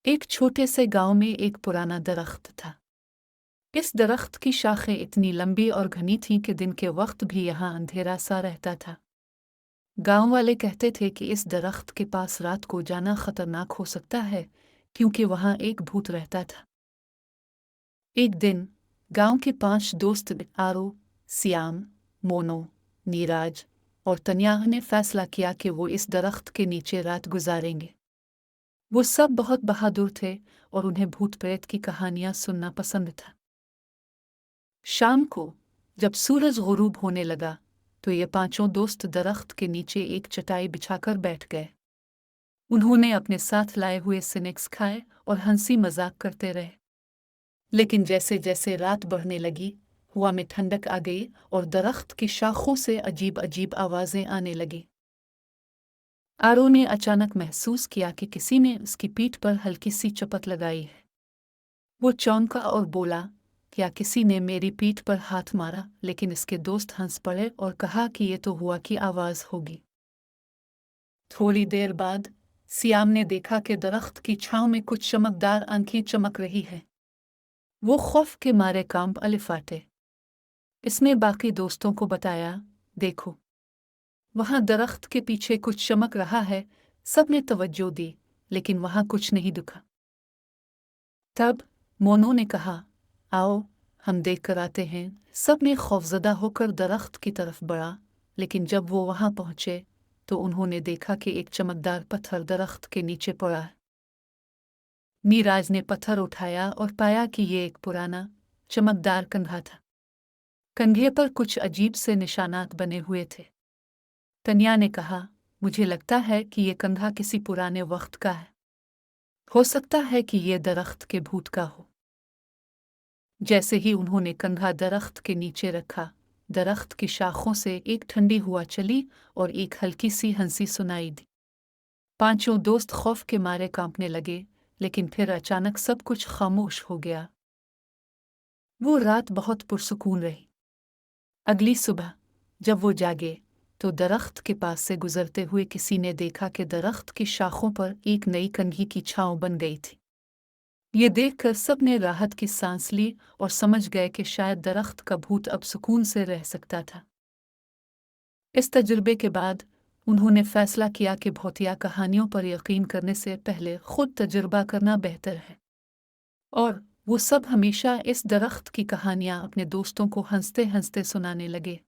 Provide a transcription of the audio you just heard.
एक छोटे से गांव में एक पुराना दरख्त था। इस दरख्त की शाखें इतनी लंबी और घनी थीं कि दिन के वक्त भी यहाँ अंधेरा सा रहता था। गांव वाले कहते थे कि इस दरख्त के पास रात को जाना खतरनाक हो सकता है, क्योंकि वहाँ एक भूत रहता था। एक दिन गांव के 5 दोस्त आरो, सियाम, मोनो, नीराज और तन्याह ने फैसला किया कि वो इस दरख्त के नीचे रात गुजारेंगे। वो सब बहुत बहादुर थे और उन्हें भूत प्रेत की कहानियां सुनना पसंद था। शाम को जब सूरज गुरूब होने लगा तो ये पांचों दोस्त दरख्त के नीचे एक चटाई बिछाकर बैठ गए। उन्होंने अपने साथ लाए हुए स्नैक्स खाए और हंसी मजाक करते रहे। लेकिन जैसे जैसे रात बढ़ने लगी, हवा में ठंडक आ गई और दरख्त की शाखों से अजीब अजीब आवाजें आने लगी। आरो ने अचानक महसूस किया कि किसी ने उसकी पीठ पर हल्की सी चपत लगाई है। वो चौंका और बोला, क्या किसी ने मेरी पीठ पर हाथ मारा? लेकिन इसके दोस्त हंस पड़े और कहा कि ये तो हुआ की आवाज होगी। थोड़ी देर बाद सियाम ने देखा कि दरख्त की छांव में कुछ चमकदार आंखें चमक रही है। वो खौफ के मारे कांप फाटे। इसने बाकी दोस्तों को बताया, देखो, वहां दरख्त के पीछे कुछ चमक रहा है। सबने तवज्जो दी, लेकिन वहां कुछ नहीं दिखा। तब मोनो ने कहा, आओ हम देख कर आते हैं। सब ने खौफजदा होकर दरख्त की तरफ बढ़ा, लेकिन जब वो वहां पहुंचे तो उन्होंने देखा कि एक चमकदार पत्थर दरख्त के नीचे पड़ा है। नीराज ने पत्थर उठाया और पाया कि ये एक पुराना चमकदार कंघा था। कंघे पर कुछ अजीब से निशानात बने हुए थे। तन्या ने कहा, मुझे लगता है कि ये कंघा किसी पुराने वक्त का है। हो सकता है कि ये दरख्त के भूत का हो। जैसे ही उन्होंने कंघा दरख्त के नीचे रखा, दरख्त की शाखों से एक ठंडी हवा चली और एक हल्की सी हंसी सुनाई दी। पांचों दोस्त खौफ के मारे कांपने लगे, लेकिन फिर अचानक सब कुछ खामोश हो गया। वो रात बहुत पुरसुकून रही। अगली सुबह जब वो जागे तो दरख्त के पास से गुजरते हुए किसी ने देखा कि दरख्त की शाखों पर एक नई कंघी की छांव बन गई थी। ये देखकर सब ने राहत की सांस ली और समझ गए कि शायद दरख्त का भूत अब सुकून से रह सकता था। इस तजुर्बे के बाद उन्होंने फैसला किया कि भौतिया कहानियों पर यकीन करने से पहले खुद तजुर्बा करना बेहतर है। और वो सब हमेशा इस दरख्त की कहानियां अपने दोस्तों को हंसते हंसते सुनाने लगे।